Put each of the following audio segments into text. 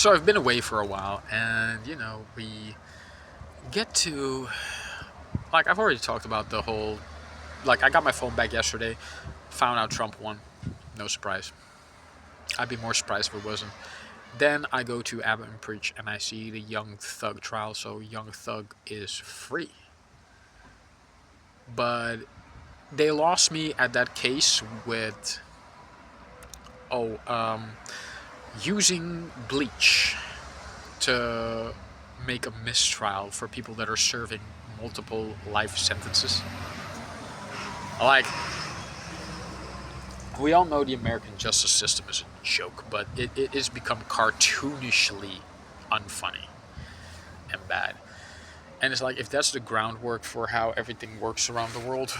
So I've been away for a while, and we get to like I've already talked about the whole like I got my phone back yesterday, found out Trump won. No surprise. I'd be more surprised if it wasn't. Then I go to Abbott and Preach, and I see the Young Thug trial. So Young Thug is free, but they lost me at that case with oh using bleach to make a mistrial for people that are serving multiple life sentences. Like, we all know the American justice system is a joke, but it has become cartoonishly unfunny and bad. And it's like, if that's the groundwork for how everything works around the world,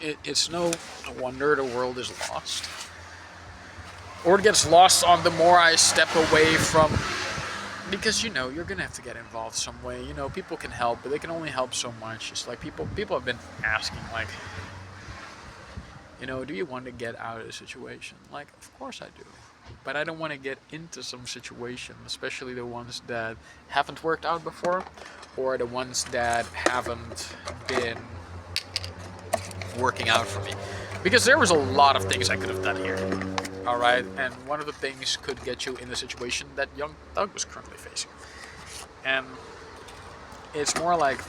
it's no wonder the world is lost. Or it gets lost on the more I step away from. Because you're gonna have to get involved some way. People can help, but they can only help so much. It's like people have been asking, like, do you want to get out of the situation? Like, of course I do. But I don't want to get into some situation, especially the ones that haven't worked out before, or the ones that haven't been working out for me. Because there was a lot of things I could have done here. Alright? And one of the things could get you in the situation that Young Thug was currently facing. And it's more like,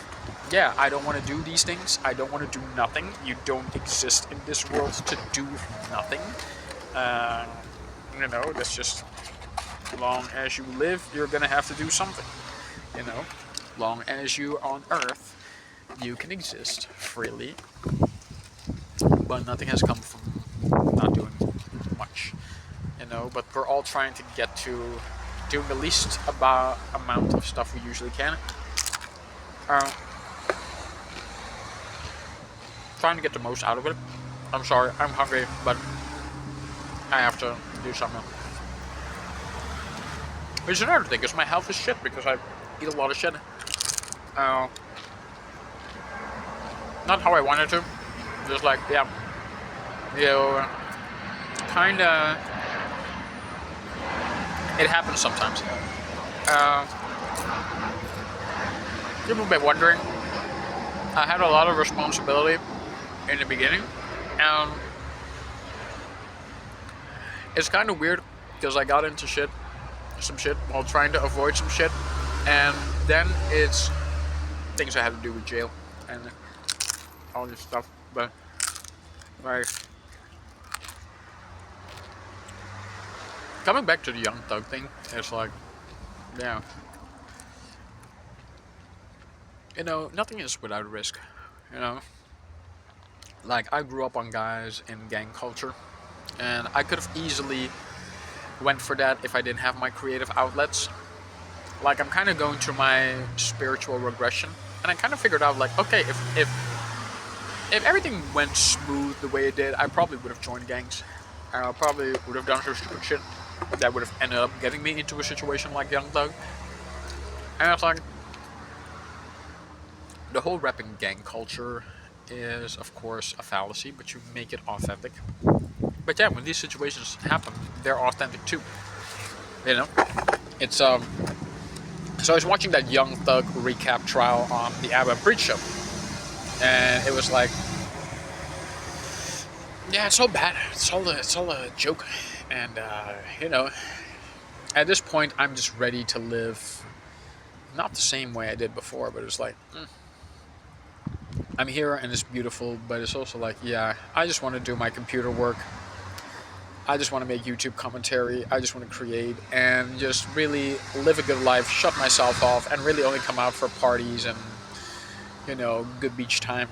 yeah, I don't want to do these things. I don't want to do nothing. You don't exist in this world to do nothing. That's just, long as you live, you're going to have to do something. Long as you're on Earth, you can exist freely. But nothing has come from not doing much. But we're all trying to get to doing the least amount of stuff we usually can. Trying to get the most out of it. I'm sorry, I'm hungry, but I have to do something. Which is another thing, because my health is shit because I eat a lot of shit. Not how I wanted to. Just like, yeah. Kinda. It happens sometimes. People have been wondering. I had a lot of responsibility in the beginning, and it's kind of weird because I got into some shit while trying to avoid some shit, and then it's things I had to do with jail and all this stuff. But like, coming back to the Young Thug thing, it's like, yeah, nothing is without risk. Like, I grew up on guys in gang culture, and I could have easily went for that if I didn't have my creative outlets. Like, I'm kind of going through my spiritual regression, and I kind of figured out, like, okay, if everything went smooth the way it did, I probably would have joined gangs. I probably would have done some stupid shit that would have ended up getting me into a situation like Young Thug. And it's like, the whole rapping gang culture is, of course, a fallacy, but you make it authentic. But yeah, when these situations happen, they're authentic too. It's So I was watching that Young Thug recap trial on the Abbott and Preach show, and it was like, yeah, it's all bad. It's all a joke, and at this point, I'm just ready to live, not the same way I did before, but it's like, I'm here and it's beautiful, but it's also like, yeah, I just want to do my computer work. I just want to make YouTube commentary. I just want to create and just really live a good life, shut myself off, and really only come out for parties and, good beach time.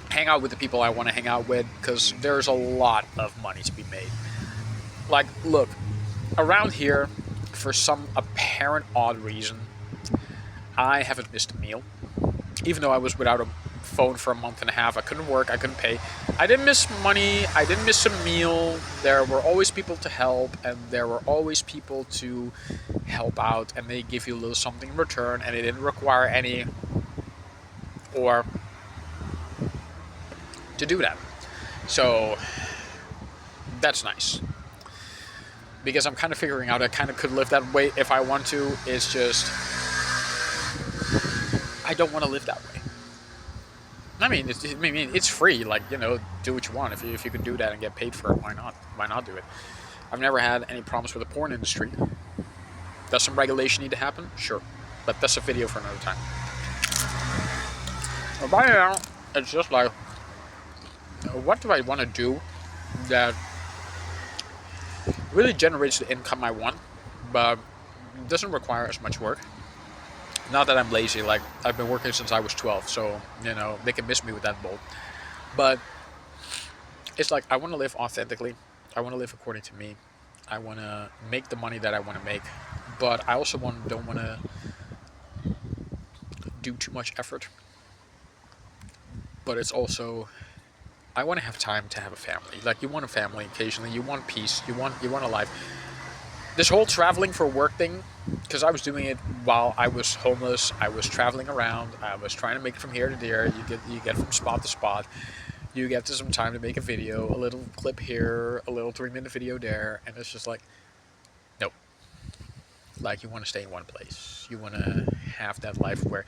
Hang out with the people I want to hang out with, because there's a lot of money to be made. Like, look, around here, for some apparent odd reason, I haven't missed a meal. Even though I was without a phone for a month and a half, I couldn't work, I couldn't pay. I didn't miss money, I didn't miss a meal. There were always people to help, and there were always people to help out, and they give you a little something in return, and it didn't require any or to do that. So that's nice. because I'm kind of figuring out I kind of could live that way if I want to. It's just I don't want to live that way. It's free. Like, do what you want. If you could do that and get paid for it, why not? Why not do it? I've never had any problems with the porn industry. Does some regulation need to happen? Sure, but that's a video for another time. But by now, it's just like, what do I want to do that really generates the income I want, but doesn't require as much work? Not that I'm lazy. Like, I've been working since I was 12, so they can miss me with that bolt. But it's like I want to live authentically. I want to live according to me. I want to make the money that I want to make, but I also don't want to do too much effort. But it's also, I want to have time to have a family. Like, you want a family occasionally. You want peace. You want a life. This whole traveling for work thing, because I was doing it while I was homeless. I was traveling around. I was trying to make it from here to there. You get from spot to spot. You get to some time to make a video, a little clip here, a little 3-minute video there, and it's just like, nope. Like, you want to stay in one place. You want to have that life where,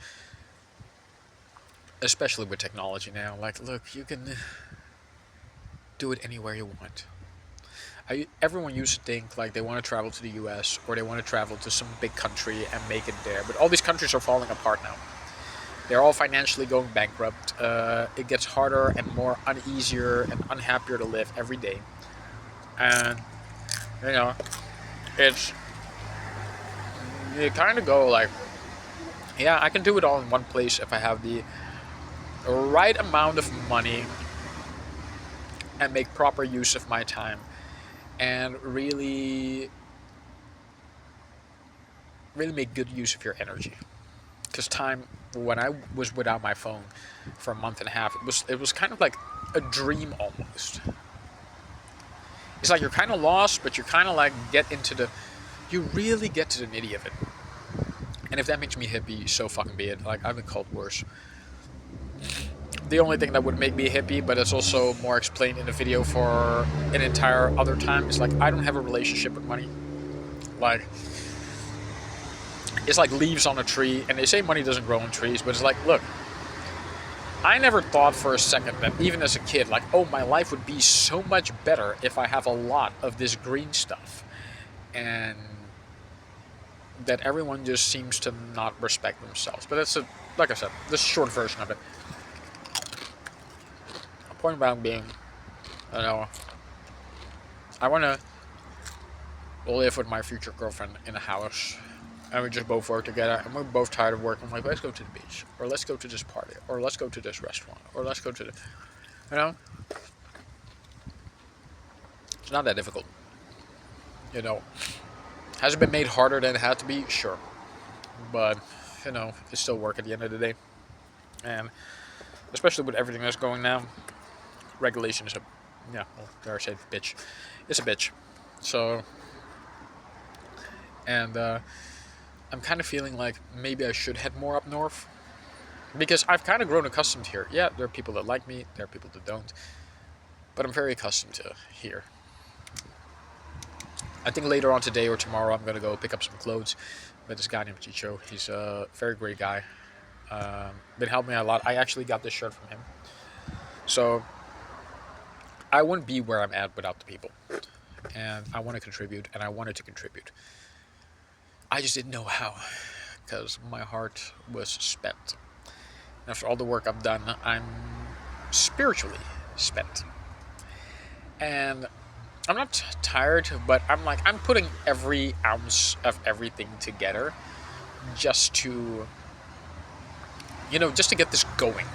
especially with technology now, like, look, you can do it anywhere you want. Everyone used to think like they want to travel to the US or they want to travel to some big country and make it there, but all these countries are falling apart now. They're all financially going bankrupt. It gets harder and more uneasier and unhappier to live every day. And, it's, you kind of go like, yeah, I can do it all in one place if I have the right amount of money and make proper use of my time and really make good use of your energy. Because time, when I was without my phone for a month and a half, it was kind of like a dream almost. It's like you're kind of lost, but you kind of like you really get to the nitty of it. And if that makes me hippie, so fucking be it. Like, I've been called worse. The only thing that would make me hippie, but it's also more explained in the video for an entire other time, is like, I don't have a relationship with money. Like, it's like leaves on a tree, and they say money doesn't grow on trees, but it's like, look, I never thought for a second that, even as a kid, like, oh, my life would be so much better if I have a lot of this green stuff. And that everyone just seems to not respect themselves. But that's, like I said, this is a short version of it. The point about being, I want to live with my future girlfriend in a house. And we just both work together, and we're both tired of work. I'm like, let's go to the beach, or let's go to this party, or let's go to this restaurant, or let's go to the, It's not that difficult. Has it been made harder than it had to be? Sure. But, it's still work at the end of the day. And especially with everything that's going now, regulation is dare I say bitch. It's a bitch. So, and, I'm kind of feeling like maybe I should head more up north, because I've kind of grown accustomed here. Yeah, there are people that like me, there are people that don't, but I'm very accustomed to here. I think later on today or tomorrow I'm going to go pick up some clothes with this guy named Chicho. He's a very great guy. Been helping me a lot. I actually got this shirt from him. So I wouldn't be where I'm at without the people. And I want to contribute, and I wanted to contribute. I just didn't know how, because my heart was spent. After all the work I've done, I'm spiritually spent. And I'm not tired, but I'm putting every ounce of everything together just to, just to get this going.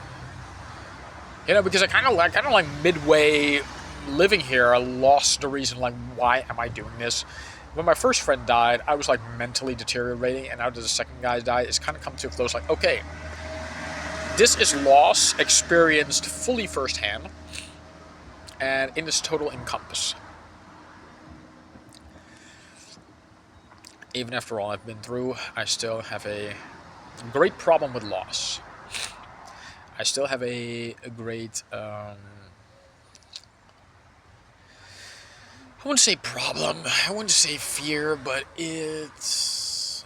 Because I kind of like midway living here, I lost the reason, like, why am I doing this? When my first friend died, I was like mentally deteriorating, and now that the second guy died, it's kind of come to a close, like, okay, this is loss experienced fully firsthand, and in this total encompass. Even after all I've been through, I still have a great problem with loss. I still have a great, wouldn't say problem, I wouldn't say fear, but it's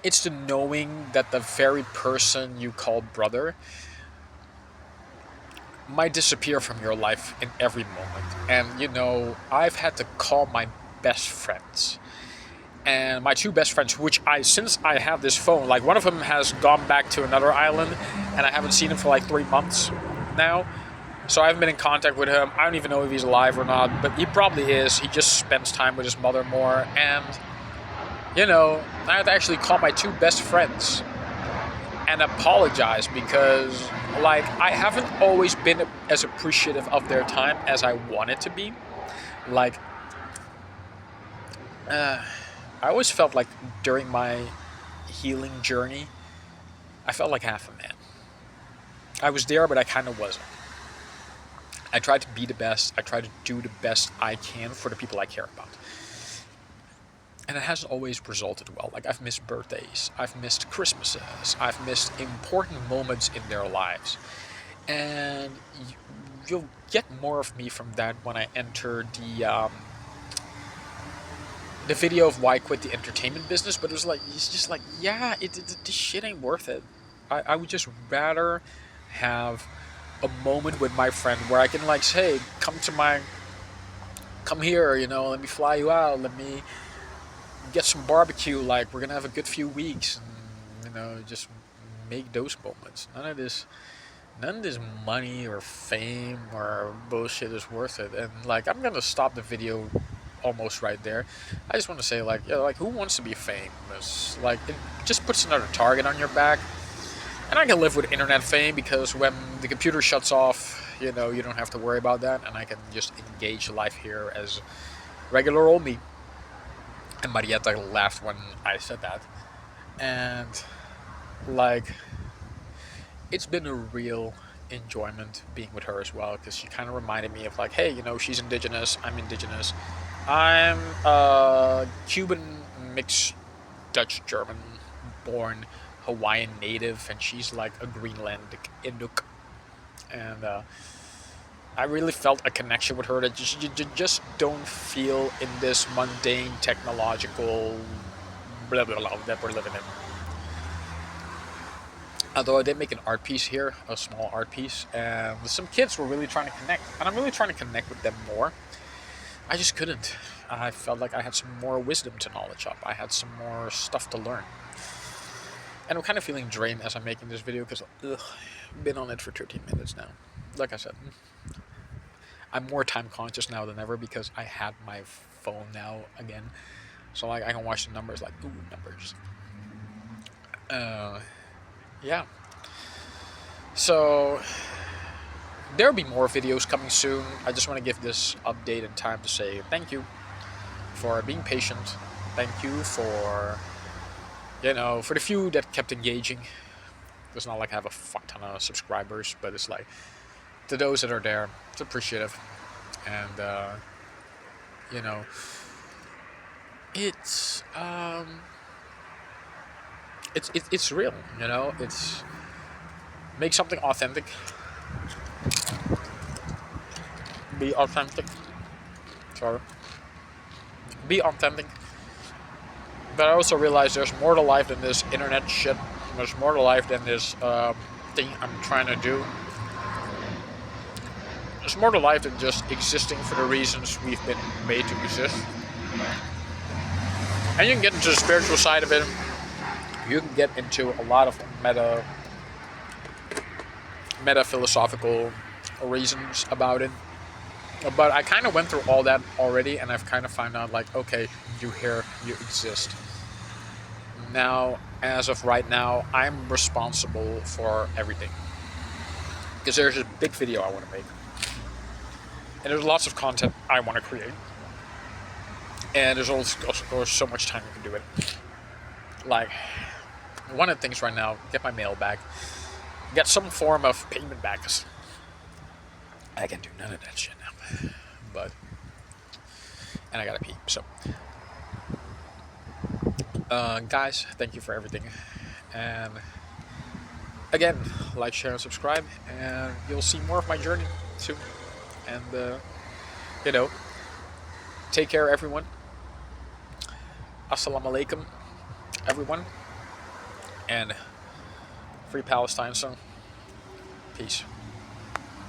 the knowing that the very person you call brother might disappear from your life in every moment. And you know, I've had to call my best friends. And my two best friends, which since I have this phone, like one of them has gone back to another island and I haven't seen him for like 3 months now. So I haven't been in contact with him. I don't even know if he's alive or not, but he probably is. He just spends time with his mother more. And, you know, I had to actually call my two best friends and apologize because, like, I haven't always been as appreciative of their time as I wanted to be. Like, I always felt like during my healing journey, I felt like half a man. I was there, but I kind of wasn't. I tried to be the best. I tried to do the best I can for the people I care about. And it hasn't always resulted well. Like, I've missed birthdays. I've missed Christmases. I've missed important moments in their lives. And you'll get more of me from that when I enter the video of why I quit the entertainment business. But it's just like, yeah, this shit ain't worth it. I would just rather have a moment with my friend where I can like say, hey, come here, you know, let me fly you out, let me get some barbecue, like we're gonna have a good few weeks, and you know, just make those moments. None of this money or fame or bullshit is worth it. And like, I'm gonna stop the video almost right there. I just want to say, like, like, who wants to be famous? Like, it just puts another target on your back. And I can live with internet fame because when the computer shuts off, you know, you don't have to worry about that, and I can just engage life here as regular old me. And Marietta laughed when I said that. And, like, it's been a real enjoyment being with her as well, because she kind of reminded me of, like, hey, you know, she's indigenous, I'm indigenous. I'm Cuban mixed Dutch-German born Hawaiian native, and she's like a Greenlandic Inuk, and I really felt a connection with her that you just don't feel in this mundane technological blah blah blah that we're living in. Although I did make an art piece here, a small art piece, and some kids were really trying to connect, and I'm really trying to connect with them more. I just couldn't. I felt like I had some more wisdom to knowledge up. I had some more stuff to learn. And I'm kind of feeling drained as I'm making this video because I've been on it for 13 minutes now. Like I said, I'm more time conscious now than ever because I had my phone now again. So like I can watch the numbers, like, ooh, numbers. Yeah. So there'll be more videos coming soon. I just want to give this update in time to say thank you for being patient. Thank you for, you know, for the few that kept engaging. It's not like I have a fuck ton of subscribers, but it's like, to those that are there, it's appreciative. And, you know, it's real, you know, it's, make something authentic. Be authentic. Sorry. Be authentic. But I also realize there's more to life than this internet shit. There's more to life than this thing I'm trying to do. There's more to life than just existing for the reasons we've been made to exist. And you can get into the spiritual side of it. You can get into a lot of meta philosophical reasons about it. But I kind of went through all that already, and I've kind of found out, like, okay, you here, you exist. Now, as of right now, I'm responsible for everything. Because there's a big video I want to make. And there's lots of content I want to create. And there's also so much time you can do it. Like, one of the things right now, get my mail back. Get some form of payment back. 'Cause I can do none of that shit now. But, and I gotta pee, so. Guys, thank you for everything. And again, like, share, and subscribe, and you'll see more of my journey soon. And you know, take care, everyone. Assalamu alaikum, everyone, and free Palestine soon. Peace.